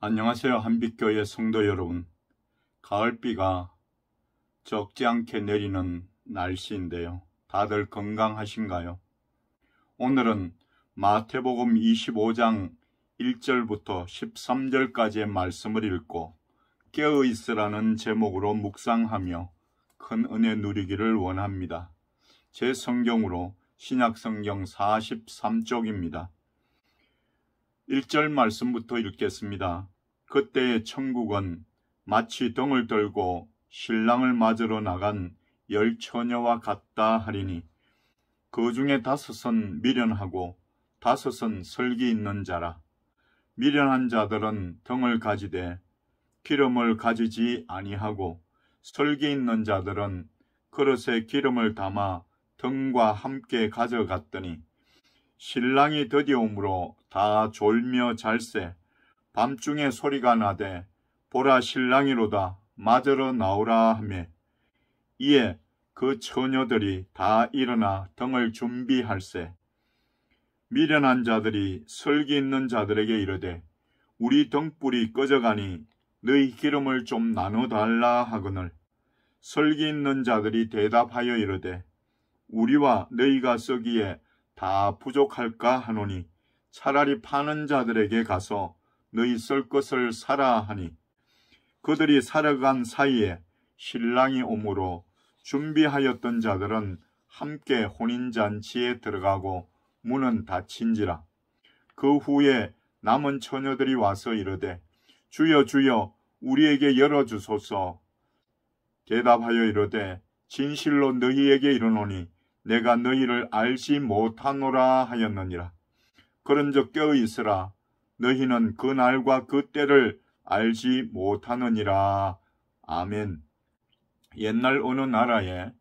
안녕하세요. 한빛교회 성도 여러분. 가을비가 적지 않게 내리는 날씨인데요. 다들 건강하신가요? 오늘은 마태복음 25장 1절부터 13절까지의 말씀을 읽고 깨어있으라는 제목으로 묵상하며 큰 은혜 누리기를 원합니다. 제 성경으로 신약성경 43쪽입니다. 1절 말씀부터 읽겠습니다. 그때의 천국은 마치 등을 들고 신랑을 맞으러 나간 10처녀와 같다 하리니 그 중에 5은 미련하고 5은 설기 있는 자라. 미련한 자들은 등을 가지되 기름을 가지지 아니하고 설기 있는 자들은 그릇에 기름을 담아 등과 함께 가져갔더니 신랑이 드디어 오므로 다 졸며 잘세 밤중에 소리가 나되 보라 신랑이로다 맞으러 나오라 하며 이에 그 처녀들이 다 일어나 등을 준비할세 미련한 자들이 설기 있는 자들에게 이르되 우리 등불이 꺼져가니 너희 기름을 좀 나눠달라 하거늘 설기 있는 자들이 대답하여 이르되 우리와 너희가 쓰기에 다 부족할까 하노니 차라리 파는 자들에게 가서 너희 쓸 것을 사라 하니 그들이 사러 간 사이에 신랑이 오므로 준비하였던 자들은 함께 혼인잔치에 들어가고 문은 닫힌지라. 그 후에 남은 처녀들이 와서 이르되 주여 주여 우리에게 열어주소서. 대답하여 이르되 진실로 너희에게 이르노니 내가 너희를 알지 못하노라 하였느니라. 그런즉 깨어있으라. 너희는 그 날과 그 때를 알지 못하느니라. 아멘. 옛날 어느 나라에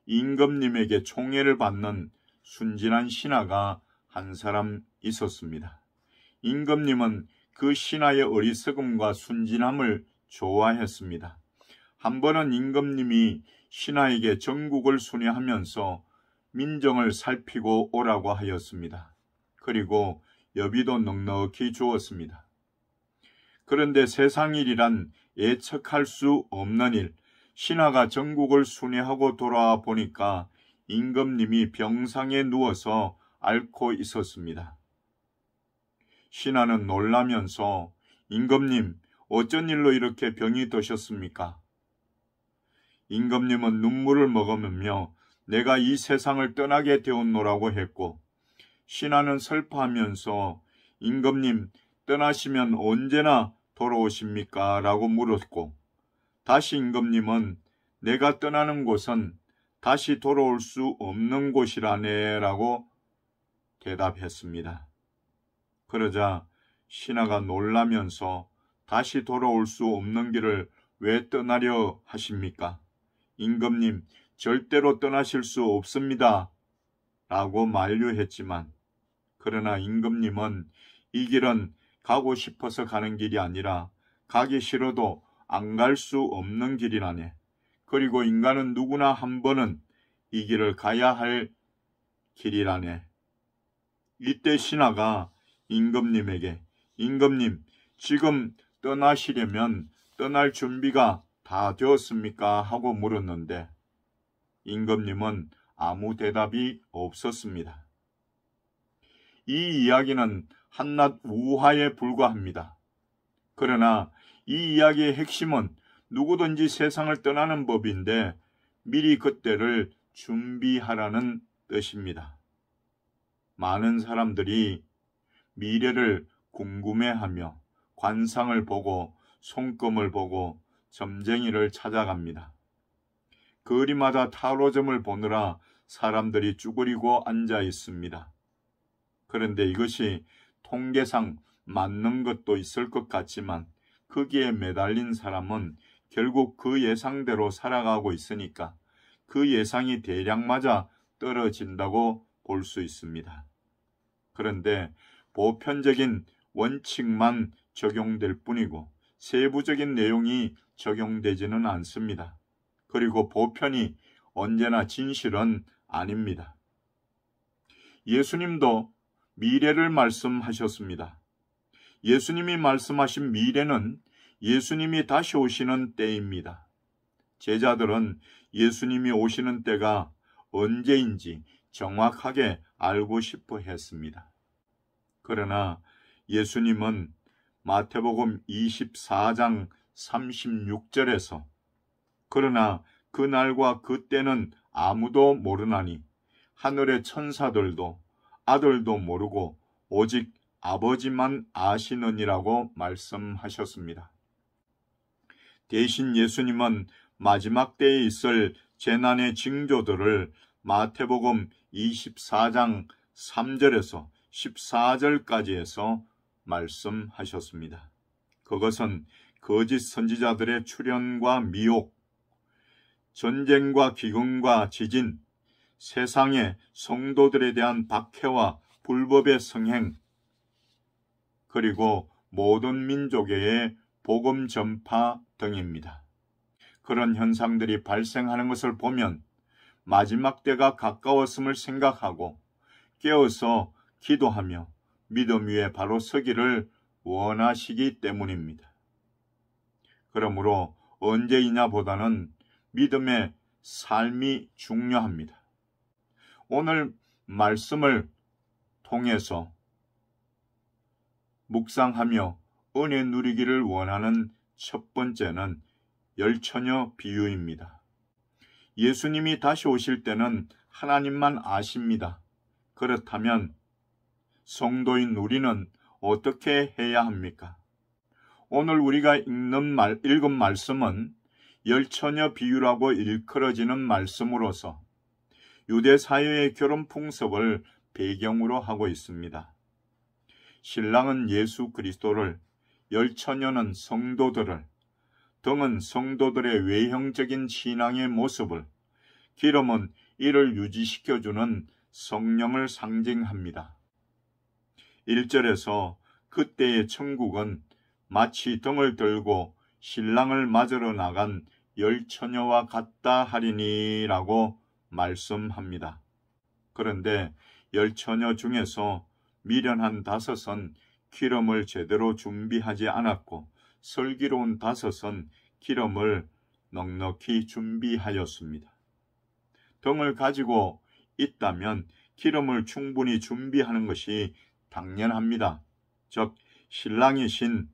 임금님에게 총애를 받는 순진한 신하가 한 사람 있었습니다. 임금님은 그 신하의 어리석음과 순진함을 좋아했습니다. 한 번은 임금님이 신하에게 정국을 순회하면서 민정을 살피고 오라고 하였습니다. 그리고 여비도 넉넉히 주었습니다. 그런데 세상 일이란 예측할 수 없는 일, 신하가 전국을 순회하고 돌아와 보니까 임금님이 병상에 누워서 앓고 있었습니다. 신하는 놀라면서 임금님, 어쩐 일로 이렇게 병이 드셨습니까? 임금님은 눈물을 머금으며 내가 이 세상을 떠나게 되었노라고 했고 신하는 슬퍼하면서 임금님 떠나시면 언제나 돌아오십니까? 라고 물었고 다시 임금님은 내가 떠나는 곳은 다시 돌아올 수 없는 곳이라네 라고 대답했습니다. 그러자 신하가 놀라면서 다시 돌아올 수 없는 길을 왜 떠나려 하십니까? 임금님 절대로 떠나실 수 없습니다. 라고 만류했지만 그러나 임금님은 이 길은 가고 싶어서 가는 길이 아니라 가기 싫어도 안 갈 수 없는 길이라네. 그리고 인간은 누구나 한 번은 이 길을 가야 할 길이라네. 이때 신하가 임금님에게 임금님 지금 떠나시려면 떠날 준비가 다 되었습니까? 하고 물었는데 임금님은 아무 대답이 없었습니다. 이 이야기는 한낱 우화에 불과합니다. 그러나 이 이야기의 핵심은 누구든지 세상을 떠나는 법인데 미리 그때를 준비하라는 뜻입니다. 많은 사람들이 미래를 궁금해하며 관상을 보고 손금을 보고 점쟁이를 찾아갑니다. 거리마다 타로점을 보느라 사람들이 쭈그리고 앉아 있습니다. 그런데 이것이 통계상 맞는 것도 있을 것 같지만 거기에 매달린 사람은 결국 그 예상대로 살아가고 있으니까 그 예상이 대략 맞아 떨어진다고 볼 수 있습니다. 그런데 보편적인 원칙만 적용될 뿐이고 세부적인 내용이 적용되지는 않습니다. 그리고 보편이 언제나 진실은 아닙니다. 예수님도 미래를 말씀하셨습니다. 예수님이 말씀하신 미래는 예수님이 다시 오시는 때입니다. 제자들은 예수님이 오시는 때가 언제인지 정확하게 알고 싶어 했습니다. 그러나 예수님은 마태복음 24장 36절에서 그러나 그날과 그때는 아무도 모르나니 하늘의 천사들도 아들도 모르고 오직 아버지만 아시느니라고 말씀하셨습니다. 대신 예수님은 마지막 때에 있을 재난의 징조들을 마태복음 24장 3절에서 14절까지 해서 말씀하셨습니다. 그것은 거짓 선지자들의 출현과 미혹, 전쟁과 기근과 지진, 세상의 성도들에 대한 박해와 불법의 성행, 그리고 모든 민족의 복음 전파 등입니다. 그런 현상들이 발생하는 것을 보면 마지막 때가 가까웠음을 생각하고 깨어서 기도하며 믿음 위에 바로 서기를 원하시기 때문입니다. 그러므로 언제이냐 보다는 믿음의 삶이 중요합니다. 오늘 말씀을 통해서 묵상하며 은혜 누리기를 원하는 첫 번째는 열처녀 비유입니다. 예수님이 다시 오실 때는 하나님만 아십니다. 그렇다면 성도인 우리는 어떻게 해야 합니까? 오늘 우리가 읽은 말씀은 열처녀 비유라고 일컬어지는 말씀으로서 유대 사회의 결혼 풍습을 배경으로 하고 있습니다. 신랑은 예수 그리스도를, 열처녀는 성도들을, 등은 성도들의 외형적인 신앙의 모습을, 기름은 이를 유지시켜주는 성령을 상징합니다. 1절에서 그때의 천국은 마치 등을 들고 신랑을 맞으러 나간 열처녀와 같다 하리니라고 말씀합니다. 그런데 열처녀 중에서 미련한 5은 기름을 제대로 준비하지 않았고 슬기로운 5은 기름을 넉넉히 준비하였습니다. 등을 가지고 있다면 기름을 충분히 준비하는 것이 당연합니다. 즉 신랑이신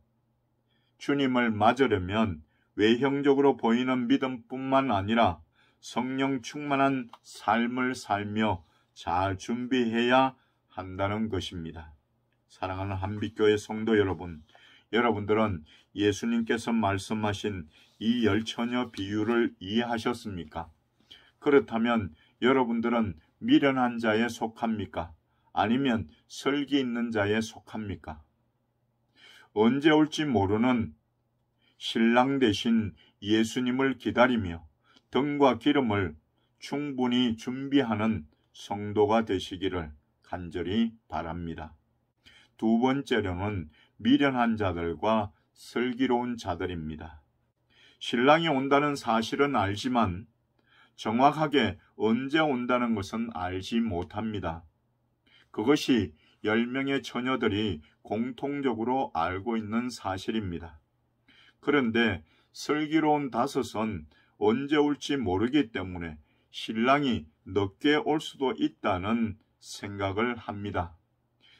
주님을 맞으려면 외형적으로 보이는 믿음뿐만 아니라 성령 충만한 삶을 살며 잘 준비해야 한다는 것입니다. 사랑하는 한빛교회 성도 여러분, 여러분들은 예수님께서 말씀하신 이 열처녀 비유를 이해하셨습니까? 그렇다면 여러분들은 미련한 자에 속합니까? 아니면 설기 있는 자에 속합니까? 언제 올지 모르는 신랑 대신 예수님을 기다리며 등과 기름을 충분히 준비하는 성도가 되시기를 간절히 바랍니다. 두 번째로는 미련한 자들과 슬기로운 자들입니다. 신랑이 온다는 사실은 알지만 정확하게 언제 온다는 것은 알지 못합니다. 그것이 10명의 처녀들이 공통적으로 알고 있는 사실입니다. 그런데 슬기로운 5은 언제 올지 모르기 때문에 신랑이 늦게 올 수도 있다는 생각을 합니다.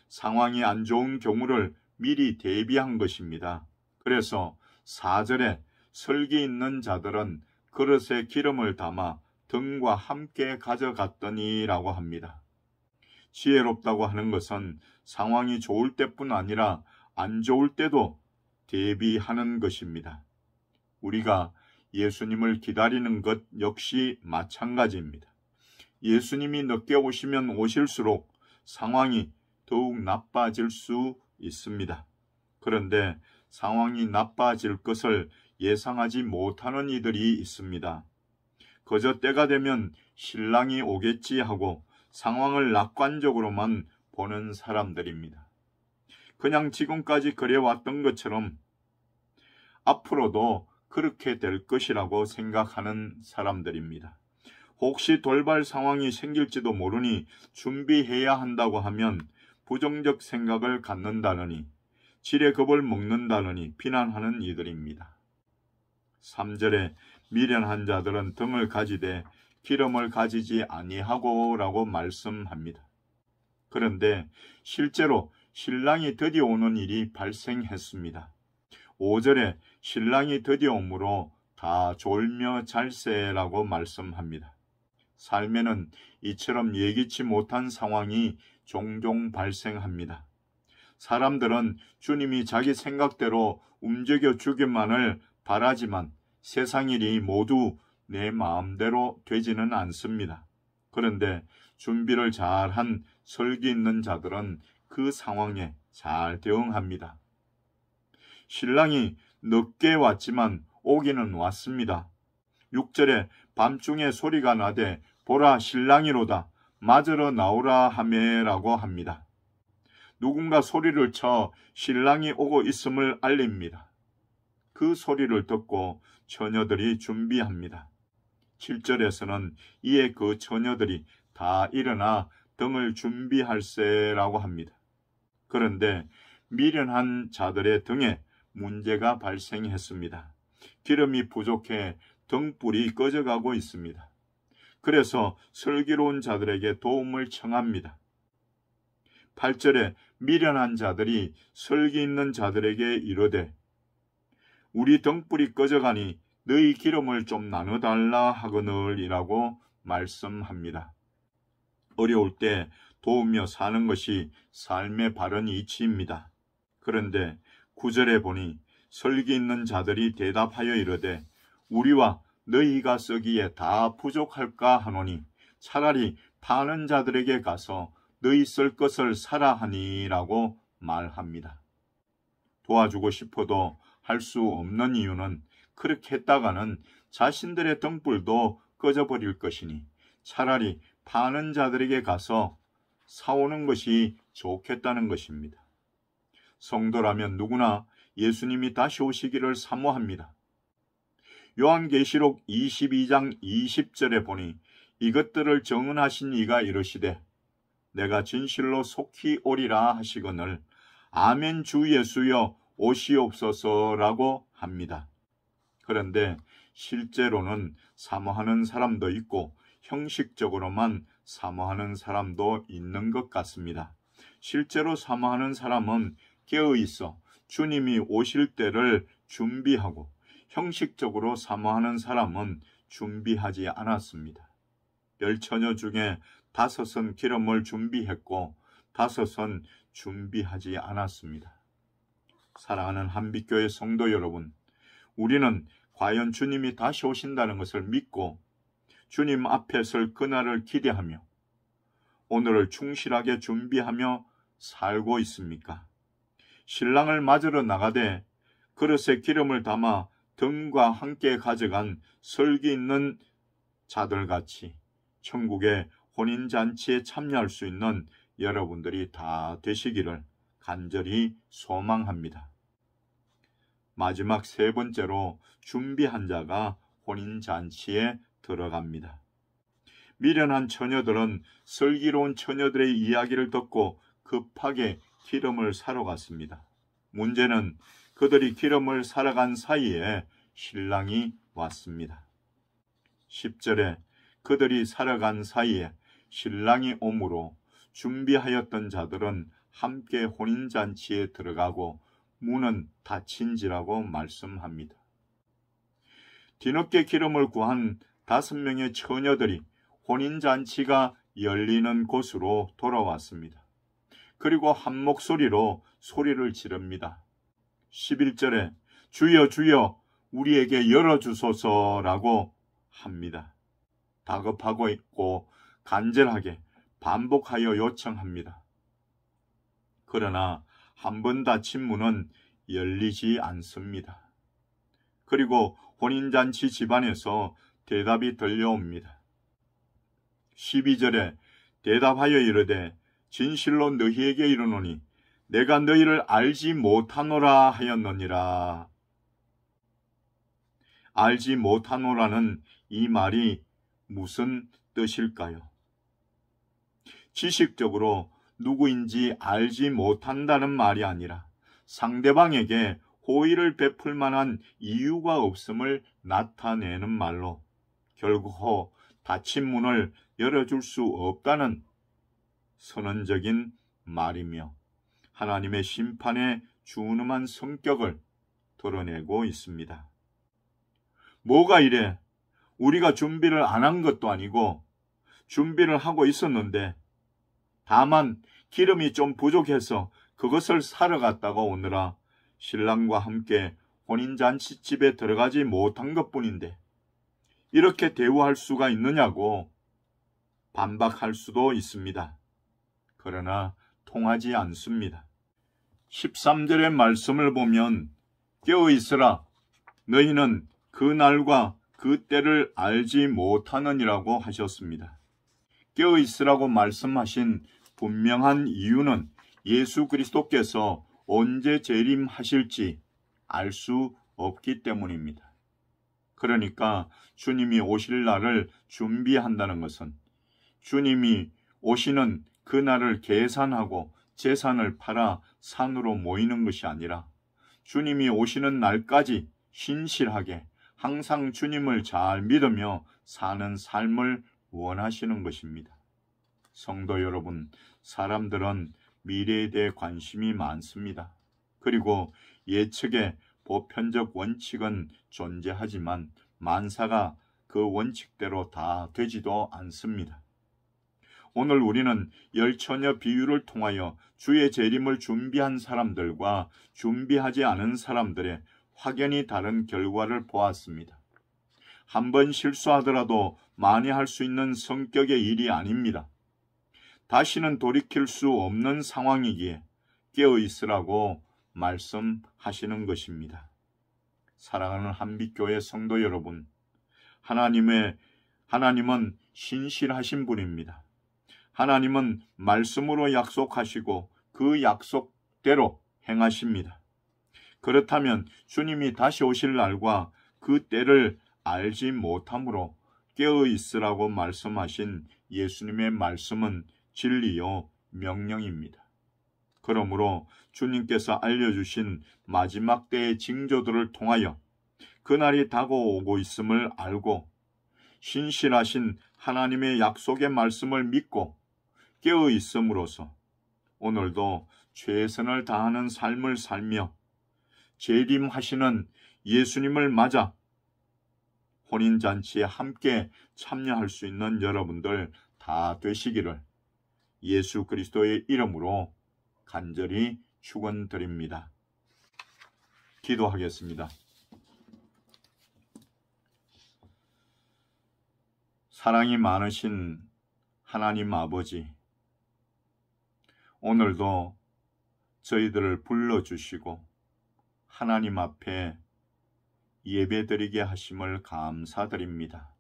상황이 안 좋은 경우를 미리 대비한 것입니다. 그래서 4절에 슬기 있는 자들은 그릇에 기름을 담아 등과 함께 가져갔더니라고 합니다. 지혜롭다고 하는 것은 상황이 좋을 때뿐 아니라 안 좋을 때도 대비하는 것입니다. 우리가 예수님을 기다리는 것 역시 마찬가지입니다. 예수님이 늦게 오시면 오실수록 상황이 더욱 나빠질 수 있습니다. 그런데 상황이 나빠질 것을 예상하지 못하는 이들이 있습니다. 그저 때가 되면 신랑이 오겠지 하고 상황을 낙관적으로만 보는 사람들입니다. 그냥 지금까지 그래왔던 것처럼 앞으로도 그렇게 될 것이라고 생각하는 사람들입니다. 혹시 돌발 상황이 생길지도 모르니 준비해야 한다고 하면 부정적 생각을 갖는다느니 질의 겁을 먹는다느니 비난하는 이들입니다. 3절에 미련한 자들은 등을 가지되 기름을 가지지 아니하고 라고 말씀합니다. 그런데 실제로 신랑이 드디어 오는 일이 발생했습니다. 5절에 신랑이 드디어 오므로 다 졸며 잘세라고 말씀합니다. 삶에는 이처럼 예기치 못한 상황이 종종 발생합니다. 사람들은 주님이 자기 생각대로 움직여 주기만을 바라지만 세상 일이 모두 내 마음대로 되지는 않습니다. 그런데 준비를 잘한 설기 있는 자들은 그 상황에 잘 대응합니다. 신랑이 늦게 왔지만 오기는 왔습니다. 6절에 밤중에 소리가 나되 보라 신랑이로다 맞으러 나오라 하매라고 합니다. 누군가 소리를 쳐 신랑이 오고 있음을 알립니다. 그 소리를 듣고 처녀들이 준비합니다. 7절에서는 이에 그 처녀들이 다 일어나 등을 준비할세라고 합니다. 그런데 미련한 자들의 등에 문제가 발생했습니다. 기름이 부족해 등불이 꺼져가고 있습니다. 그래서 슬기로운 자들에게 도움을 청합니다. 8절에 미련한 자들이 슬기 있는 자들에게 이르되 우리 등불이 꺼져가니 너희 기름을 좀 나눠달라 하거늘이라고 말씀합니다. 어려울 때 도우며 사는 것이 삶의 바른 이치입니다. 그런데 9절에 보니 설기 있는 자들이 대답하여 이르되 우리와 너희가 쓰기에 다 부족할까 하노니 차라리 파는 자들에게 가서 너희 쓸 것을 사라 하니라고 말합니다. 도와주고 싶어도 할 수 없는 이유는 그렇게 했다가는 자신들의 등불도 꺼져버릴 것이니 차라리 파는 자들에게 가서 사오는 것이 좋겠다는 것입니다. 성도라면 누구나 예수님이 다시 오시기를 사모합니다. 요한계시록 22장 20절에 보니 이것들을 정언하신 이가 이르시되 내가 진실로 속히 오리라 하시거늘 아멘 주 예수여 오시옵소서라고 합니다. 그런데 실제로는 사모하는 사람도 있고 형식적으로만 사모하는 사람도 있는 것 같습니다. 실제로 사모하는 사람은 깨어있어 주님이 오실 때를 준비하고 형식적으로 사모하는 사람은 준비하지 않았습니다. 10처녀 중에 5은 기름을 준비했고 5은 준비하지 않았습니다. 사랑하는 한빛교회 성도 여러분, 우리는 과연 주님이 다시 오신다는 것을 믿고 주님 앞에 설 그날을 기대하며 오늘을 충실하게 준비하며 살고 있습니까? 신랑을 맞으러 나가되 그릇에 기름을 담아 등과 함께 가져간 설기 있는 자들같이 천국의 혼인잔치에 참여할 수 있는 여러분들이 다 되시기를 간절히 소망합니다. 마지막 3번째로 준비한 자가 혼인잔치에 들어갑니다. 미련한 처녀들은 슬기로운 처녀들의 이야기를 듣고 급하게 기름을 사러 갔습니다. 문제는 그들이 기름을 사러 간 사이에 신랑이 왔습니다. 10절에 그들이 사러 간 사이에 신랑이 오므로 준비하였던 자들은 함께 혼인잔치에 들어가고 문은 닫힌지라고 말씀합니다. 뒤늦게 기름을 구한 5명의 처녀들이 혼인잔치가 열리는 곳으로 돌아왔습니다. 그리고 한 목소리로 소리를 지릅니다. 11절에 주여 주여 우리에게 열어주소서라고 합니다. 다급하고 있고 간절하게 반복하여 요청합니다. 그러나 한 번 닫힌 문은 열리지 않습니다. 그리고 혼인잔치 집안에서 대답이 들려옵니다. 12절에 대답하여 이르되 진실로 너희에게 이르노니 내가 너희를 알지 못하노라 하였느니라. 알지 못하노라는 이 말이 무슨 뜻일까요? 지식적으로 누구인지 알지 못한다는 말이 아니라 상대방에게 호의를 베풀 만한 이유가 없음을 나타내는 말로 결국 닫힌 문을 열어줄 수 없다는 선언적인 말이며 하나님의 심판에 준엄한 성격을 드러내고 있습니다. 뭐가 이래? 우리가 준비를 안 한 것도 아니고 준비를 하고 있었는데 다만 기름이 좀 부족해서 그것을 사러 갔다가 오느라 신랑과 함께 혼인잔치집에 들어가지 못한 것뿐인데 이렇게 대우할 수가 있느냐고 반박할 수도 있습니다. 그러나 통하지 않습니다. 13절의 말씀을 보면 깨어있으라 너희는 그 날과 그 때를 알지 못하느니라고 하셨습니다. 깨어있으라고 말씀하신 분명한 이유는 예수 그리스도께서 언제 재림하실지 알 수 없기 때문입니다. 그러니까 주님이 오실 날을 준비한다는 것은 주님이 오시는 그 날을 계산하고 재산을 팔아 산으로 모이는 것이 아니라 주님이 오시는 날까지 신실하게 항상 주님을 잘 믿으며 사는 삶을 원하시는 것입니다. 성도 여러분, 사람들은 미래에 대해 관심이 많습니다. 그리고 예측의 보편적 원칙은 존재하지만 만사가 그 원칙대로 다 되지도 않습니다. 오늘 우리는 열처녀 비유를 통하여 주의 재림을 준비한 사람들과 준비하지 않은 사람들의 확연히 다른 결과를 보았습니다. 한 번 실수하더라도 만회할 수 있는 성격의 일이 아닙니다. 다시는 돌이킬 수 없는 상황이기에 깨어있으라고 말씀하시는 것입니다. 사랑하는 한빛교회 성도 여러분, 하나님은 신실하신 분입니다. 하나님은 말씀으로 약속하시고 그 약속대로 행하십니다. 그렇다면 주님이 다시 오실 날과 그 때를 알지 못하므로 깨어있으라고 말씀하신 예수님의 말씀은 진리요 명령입니다. 그러므로 주님께서 알려주신 마지막 때의 징조들을 통하여 그날이 다가오고 있음을 알고 신실하신 하나님의 약속의 말씀을 믿고 깨어있음으로써 오늘도 최선을 다하는 삶을 살며 재림하시는 예수님을 맞아 혼인잔치에 함께 참여할 수 있는 여러분들 다 되시기를 예수 그리스도의 이름으로 간절히 축원드립니다. 기도하겠습니다. 사랑이 많으신 하나님 아버지, 오늘도 저희들을 불러주시고 하나님 앞에 예배드리게 하심을 감사드립니다.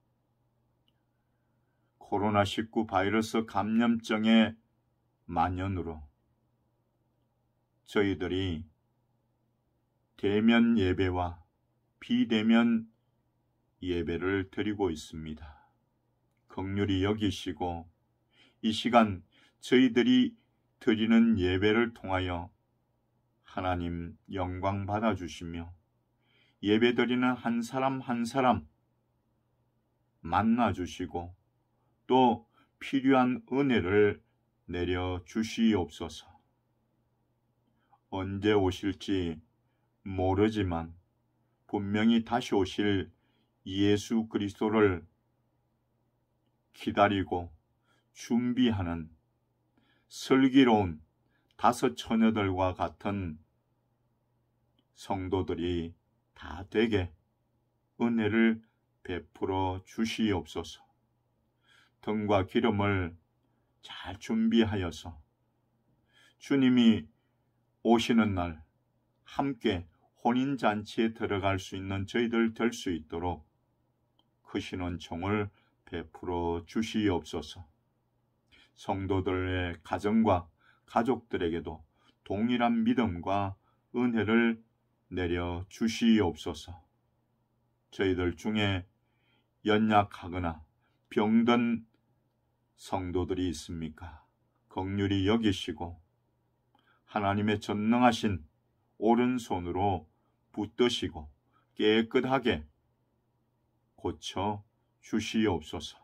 코로나19 바이러스 감염증의 만연으로 저희들이 대면 예배와 비대면 예배를 드리고 있습니다. 긍휼히 여기시고 이 시간 저희들이 드리는 예배를 통하여 하나님 영광 받아주시며 예배드리는 한 사람 한 사람 만나주시고 또 필요한 은혜를 내려주시옵소서. 언제 오실지 모르지만 분명히 다시 오실 예수 그리스도를 기다리고 준비하는 슬기로운 다섯 처녀들과 같은 성도들이 다 되게 은혜를 베풀어 주시옵소서. 등과 기름을 잘 준비하여서 주님이 오시는 날 함께 혼인잔치에 들어갈 수 있는 저희들 될 수 있도록 크신 은총을 베풀어 주시옵소서. 성도들의 가정과 가족들에게도 동일한 믿음과 은혜를 내려 주시옵소서. 저희들 중에 연약하거나 병든 성도들이 있습니까? 긍휼히 여기시고 하나님의 전능하신 오른손으로 붙드시고 깨끗하게 고쳐 주시옵소서.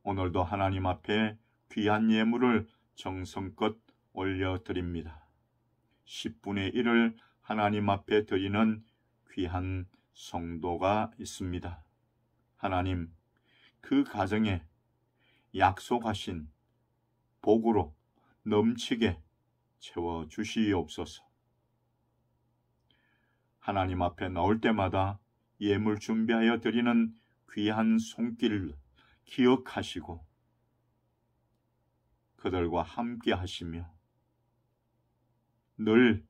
오늘도 하나님 앞에 귀한 예물을 정성껏 올려드립니다. 10분의 1을 하나님 앞에 드리는 귀한 성도가 있습니다. 하나님, 그 가정에 약속하신 복으로 넘치게 채워주시옵소서. 하나님 앞에 나올 때마다 예물 준비하여 드리는 귀한 손길을 기억하시고 그들과 함께 하시며 늘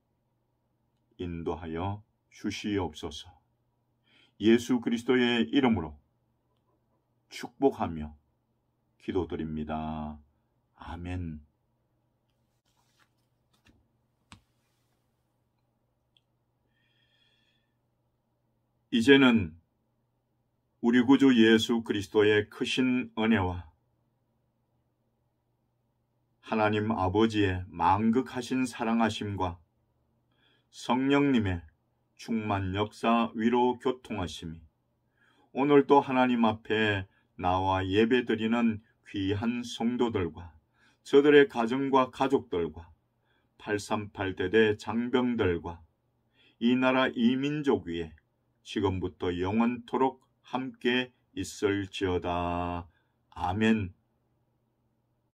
인도하여 주시옵소서. 예수 그리스도의 이름으로 축복하며 기도드립니다. 아멘. 이제는 우리 구주 예수 그리스도의 크신 은혜와 하나님 아버지의 만극하신 사랑하심과 성령님의 충만 역사 위로 교통하심이 오늘도 하나님 앞에 나와 예배드리는 귀한 성도들과 저들의 가정과 가족들과 838대대 장병들과 이 나라 이 민족 위에 지금부터 영원토록 함께 있을지어다. 아멘.